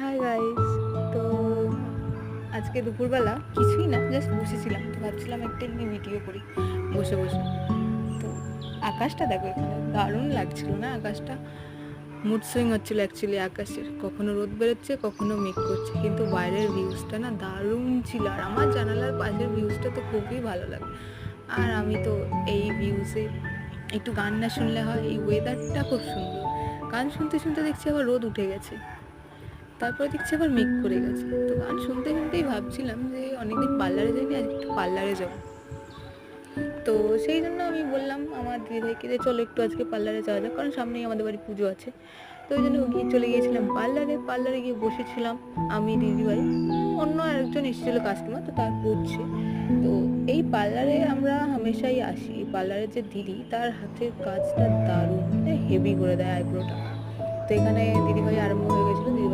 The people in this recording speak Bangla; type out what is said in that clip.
Hi guys. তো আজকে দুপুরবেলা কিছুই না, জাস্ট বসেছিলাম, তো ভাবছিলাম একটা নিয়ে ভিডিও করি বসে বসে। তো আকাশটা দেখো, এখানে দারুণ লাগছিল না আকাশটা? মুড সুইং হচ্ছিল অ্যাকচুয়ালি আকাশের, কখনো রোদ বেরোচ্ছে কখনো মেঘ করছে, কিন্তু বাইরের ভিউজটা না দারুণ ছিল। আর আমার জানালার পাশের ভিউজটা তো খুবই ভালো লাগে। আর আমি তো এই ভিউজে একটু গান না শুনলে হয়? এই ওয়েদারটা খুব সুন্দর। গান শুনতে শুনতে দেখছি আবার রোদ উঠে গেছে, তারপরে দেখছি আবার মেঘ করে গেছে। তো গান শুনতে শুনতেই ভাবছিলাম যে অনেকদিন পার্লারে যাইনি, আজ একটু পার্লারে যাব। তো সেই জন্য আমি বললাম আমার দিদিভাইকে যে চলো একটু আজকে পার্লারে যাওয়া যাক, কারণ সামনেই আমাদের বাড়ি পুজো আছে। তো ওই জন্য চলে গিয়েছিলাম পার্লারে। পার্লারে গিয়ে বসেছিলাম আমি, দিদিভাই, অন্য আরেকজন এসেছিলো কাস্টমার, তো তার করছে। তো এই পার্লারে আমরা হামেশাই আসি। এই পার্লারের যে দিদি, তার হাতের কাজটা দারুণ, হেভি করে দেয় আইব্রোটা। তো এখানে দিদিভাই আরম্ভ হয়ে গেছিলো। দিদিভাই